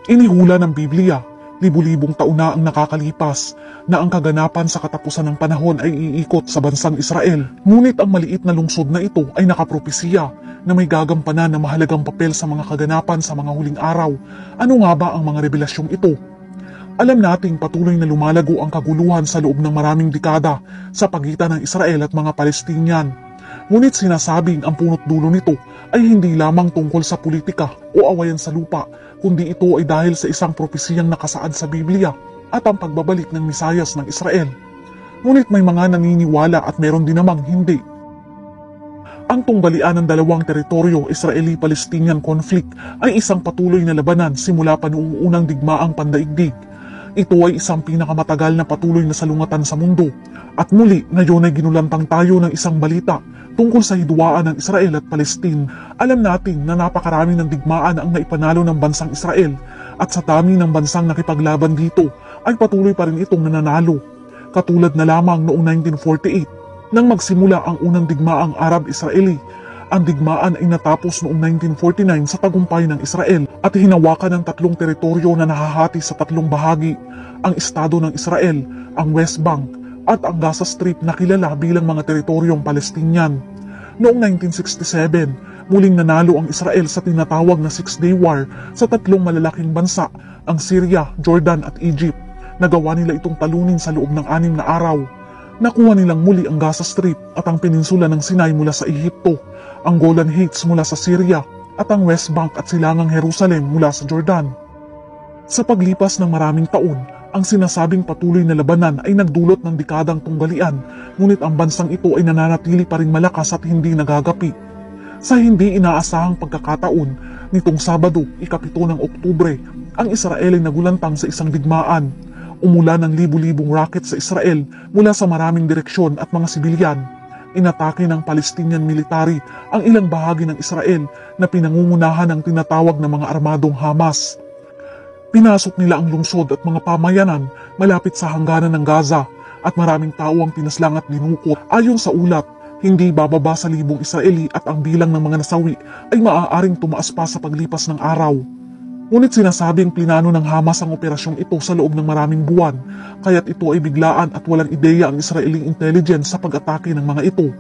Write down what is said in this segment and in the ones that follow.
Inihula ng Biblia, libu-libong taon na ang nakakalipas na ang kaganapan sa katapusan ng panahon ay iikot sa bansang Israel. Ngunit ang maliit na lungsod na ito ay nakapropesiya na may gagampanan na mahalagang papel sa mga kaganapan sa mga huling araw. Ano nga ba ang mga revelasyong ito? Alam nating patuloy na lumalago ang kaguluhan sa loob ng maraming dekada sa pagitan ng Israel at mga Palestinian. Ngunit sinasabing ang punot dulo nito ay hindi lamang tungkol sa politika o awayan sa lupa, kundi ito ay dahil sa isang propesiyang nakasaad sa Biblia at ang pagbabalik ng Mesiyas ng Israel. Ngunit may mga naniniwala at meron din namang hindi. Ang tunggalian ng dalawang teritoryo, Israeli-Palestinian conflict, ay isang patuloy na labanan simula pa noong unang digmaang pandaigdig. Ito ay isang pinakamatagal na patuloy na salungatan sa mundo. At muli, ngayon ay ginulantang tayo ng isang balita tungkol sa hidwaan ng Israel at Palestine. Alam natin na napakarami ng digmaan ang naipanalo ng bansang Israel at sa dami ng bansang nakipaglaban dito ay patuloy pa rin itong nananalo. Katulad na lamang noong 1948 nang magsimula ang unang digmaang Arab-Israeli. Ang digmaan ay natapos noong 1949 sa tagumpay ng Israel at hinawakan ng tatlong teritoryo na nahahati sa tatlong bahagi, ang Estado ng Israel, ang West Bank, at ang Gaza Strip na kilala bilang mga teritoryong Palestinian. Noong 1967, muling nanalo ang Israel sa tinatawag na Six-Day War sa tatlong malalaking bansa, ang Syria, Jordan at Egypt. Nagawa nila itong talunin sa loob ng 6 na araw. Nakuha nilang muli ang Gaza Strip at ang peninsula ng Sinai mula sa Ehipto, ang Golan Heights mula sa Syria at ang West Bank at silangang Jerusalem mula sa Jordan. Sa paglipas ng maraming taon, ang sinasabing patuloy na labanan ay nagdulot ng dekadang tunggalian, ngunit ang bansang ito ay nananatili pa rin malakas at hindi nagagapi. Sa hindi inaasahang pagkakataon, nitong Sabado, ika-7 ng Oktubre, ang Israel ay nagulantang sa isang digmaan. Umulan ng libu-libong rocket sa Israel mula sa maraming direksyon at mga sibilyan. Inatake ng Palestinian military ang ilang bahagi ng Israel na pinangungunahan ng tinatawag na mga armadong Hamas. Pinasok nila ang lungsod at mga pamayanan malapit sa hangganan ng Gaza at maraming tao ang pinaslang at dinukot. Ayon sa ulat, hindi bababa sa 1,000 Israeli at ang bilang ng mga nasawi ay maaaring tumaas pa sa paglipas ng araw. Ngunit sinasabing plinano ng Hamas ang operasyong ito sa loob ng maraming buwan, kaya't ito ay biglaan at walang ideya ang Israeli intelligence sa pag-atake ng mga ito.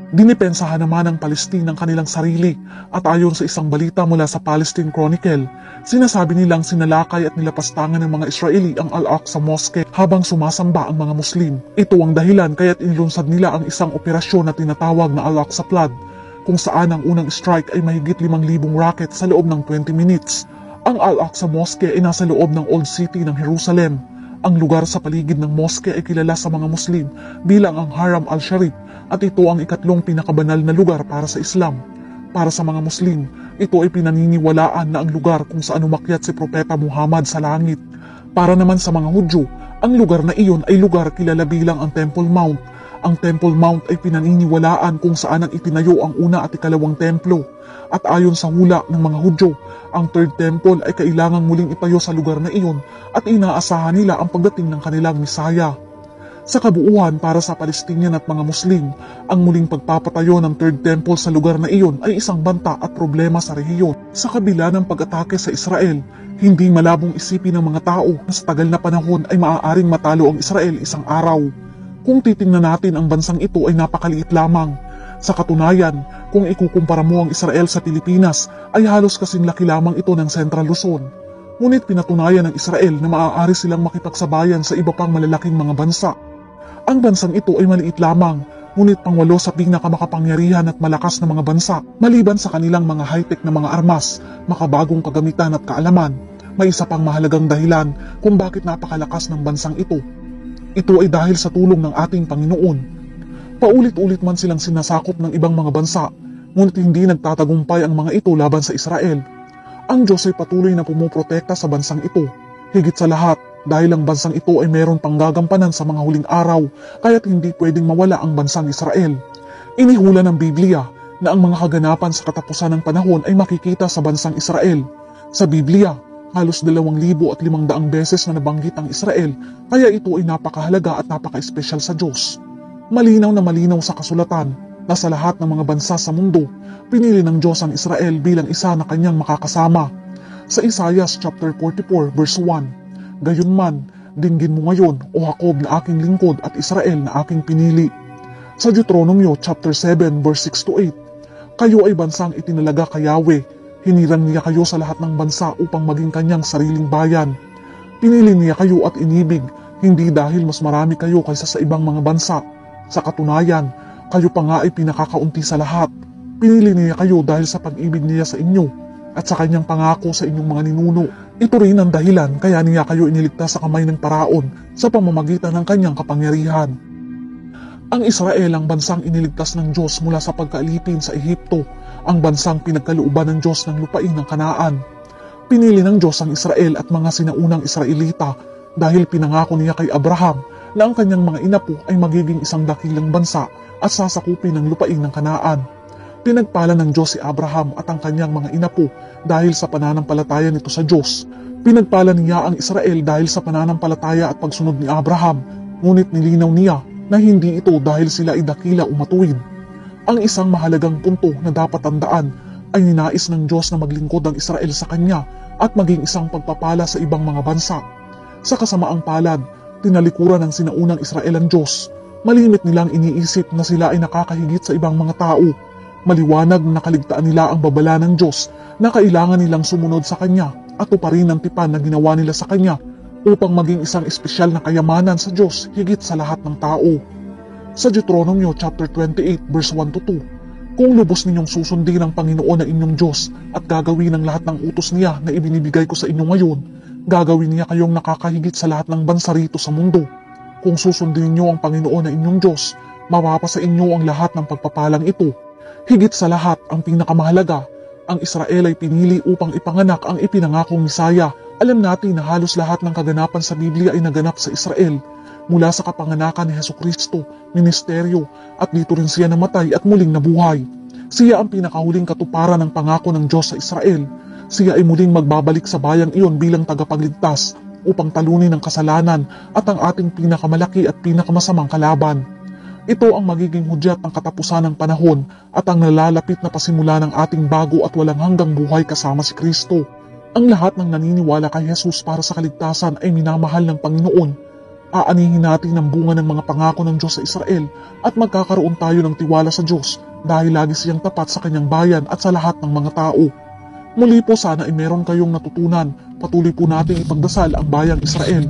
Dinipensahan naman ng Palestine ang kanilang sarili at ayon sa isang balita mula sa Palestine Chronicle, sinasabi nilang sinalakay at nilapastangan ng mga Israeli ang Al-Aqsa Mosque habang sumasamba ang mga Muslim. Ito ang dahilan kaya't inilunsad nila ang isang operasyon na tinatawag na Al-Aqsa Flood, kung saan ang unang strike ay mahigit 5,000 rocket sa loob ng 20 minutes. Ang Al-Aqsa Mosque ay nasa loob ng Old City ng Jerusalem. Ang lugar sa paligid ng mosque ay kilala sa mga Muslim bilang ang Haram al-Sharif at ito ang ikatlong pinakabanal na lugar para sa Islam. Para sa mga Muslim, ito ay pinaniniwalaan na ang lugar kung saan umakyat si Propeta Muhammad sa langit. Para naman sa mga Hudyo, ang lugar na iyon ay lugar kilala bilang ang Temple Mount. Ang Temple Mount ay pinaniniwalaan kung saan ang itinayo ang una at ikalawang templo. At ayon sa hula ng mga Hudyo, ang third temple ay kailangang muling itayo sa lugar na iyon at inaasahan nila ang pagdating ng kanilang Misaya. Sa kabuuan para sa Palestinian at mga Muslim, ang muling pagpapatayo ng third temple sa lugar na iyon ay isang banta at problema sa rehiyon. Sa kabila ng pag-atake sa Israel, hindi malabong isipin ng mga tao na sa tagal na panahon ay maaaring matalo ang Israel isang araw. Kung titingnan natin ang bansang ito ay napakaliit lamang. Sa katunayan, kung ikukumpara mo ang Israel sa Pilipinas, ay halos kasing laki lamang ito ng Central Luzon. Ngunit pinatunayan ng Israel na maaari silang makipagsabayan sa iba pang malalaking mga bansa. Ang bansang ito ay maliit lamang, ngunit pangwalo sa pinakamakapangyarihan at malakas na mga bansa. Maliban sa kanilang mga high-tech na mga armas, makabagong kagamitan at kaalaman, may isa pang mahalagang dahilan kung bakit napakalakas ng bansang ito. Ito ay dahil sa tulong ng ating Panginoon. Paulit-ulit man silang sinasakop ng ibang mga bansa, ngunit hindi nagtatagumpay ang mga ito laban sa Israel. Ang Diyos ay patuloy na pumuprotekta sa bansang ito. Higit sa lahat, dahil ang bansang ito ay meron pang gagampanan sa mga huling araw, kaya't hindi pwedeng mawala ang bansang Israel. Inihula ng Biblia na ang mga kaganapan sa katapusan ng panahon ay makikita sa bansang Israel. Sa Biblia, halos 2,500 beses na nabanggit ang Israel, kaya ito ay napakahalaga at napaka-espesyal sa Diyos. Malinaw na malinaw sa kasulatan na sa lahat ng mga bansa sa mundo, pinili ng Diyos ang Israel bilang isa na kanyang makakasama. Sa Isaiah chapter 44 verse 1, "Gayunman, dinggin mo ngayon, O Jacob na aking lingkod at Israel na aking pinili." Sa Deuteronomio chapter 7 verse 6 to 8, "Kayo ay bansang itinalaga kay Yahweh. Hinirang niya kayo sa lahat ng bansa upang maging kanyang sariling bayan. Pinili niya kayo at inibig, hindi dahil mas marami kayo kaysa sa ibang mga bansa. Sa katunayan, kayo pa nga ay pinakakaunti sa lahat. Pinili niya kayo dahil sa pag-ibig niya sa inyo at sa kanyang pangako sa inyong mga ninuno. Ito rin ang dahilan kaya niya kayo iniligtas sa kamay ng paraon sa pamamagitan ng kanyang kapangyarihan." Ang Israel ang bansang iniligtas ng Diyos mula sa pagkaalipin sa Ehipto, ang bansang pinagkalooban ng Diyos ng lupain ng Kanaan. Pinili ng Diyos ang Israel at mga sinaunang Israelita dahil pinangako niya kay Abraham na ang kanyang mga inapo ay magiging isang dakilang bansa at sasakupin ng lupain ng Kanaan. Pinagpala ng Diyos si Abraham at ang kanyang mga inapo dahil sa pananampalataya nito sa Diyos. Pinagpala niya ang Israel dahil sa pananampalataya at pagsunod ni Abraham, ngunit nilinaw niya na hindi ito dahil sila ay dakila o matuwid. Ang isang mahalagang punto na dapat tandaan ay ninais ng Diyos na maglingkod ang Israel sa Kanya at maging isang pagpapala sa ibang mga bansa. Sa kasamaang palad, tinalikuran ng sinaunang Israel ang Diyos. Malimit nilang iniisip na sila ay nakakahigit sa ibang mga tao. Maliwanag na nakaligtaan nila ang babala ng Diyos na kailangan nilang sumunod sa Kanya at tuparin ang tipan na ginawa nila sa Kanya upang maging isang espesyal na kayamanan sa Diyos higit sa lahat ng tao. Sa Deuteronomio chapter 28 verse 1 to 2, "Kung lubos ninyong susundin ang Panginoon na inyong Diyos at gagawin ang lahat ng utos niya na ibinibigay ko sa inyo ngayon, gagawin niya kayong nakakahigit sa lahat ng bansa rito sa mundo. Kung susundin niyo ang Panginoon na inyong Diyos, mapapasa inyo ang lahat ng pagpapalang ito. Higit sa lahat, ang pinakamahalaga, ang Israel ay pinili upang ipanganak ang ipinangakong Misaya. Alam natin na halos lahat ng kaganapan sa Biblia ay naganap sa Israel. Mula sa kapanganakan ni Hesukristo, ministeryo, at dito rin siya namatay at muling nabuhay. Siya ang pinakahuling katuparan ng pangako ng Diyos sa Israel. Siya ay muling magbabalik sa bayang iyon bilang tagapagligtas upang talunin ang kasalanan at ang ating pinakamalaki at pinakamasamang kalaban. Ito ang magiging hudyat ng katapusan ng panahon at ang nalalapit na pasimula ng ating bago at walang hanggang buhay kasama si Kristo. Ang lahat ng naniniwala kay Jesus para sa kaligtasan ay minamahal ng Panginoon. Aanihin natin ang bunga ng mga pangako ng Diyos sa Israel at magkakaroon tayo ng tiwala sa Diyos dahil lagi siyang tapat sa kanyang bayan at sa lahat ng mga tao. Muli po sana ay meron kayong natutunan. Patuloy po natin ipagdasal ang bayang Israel.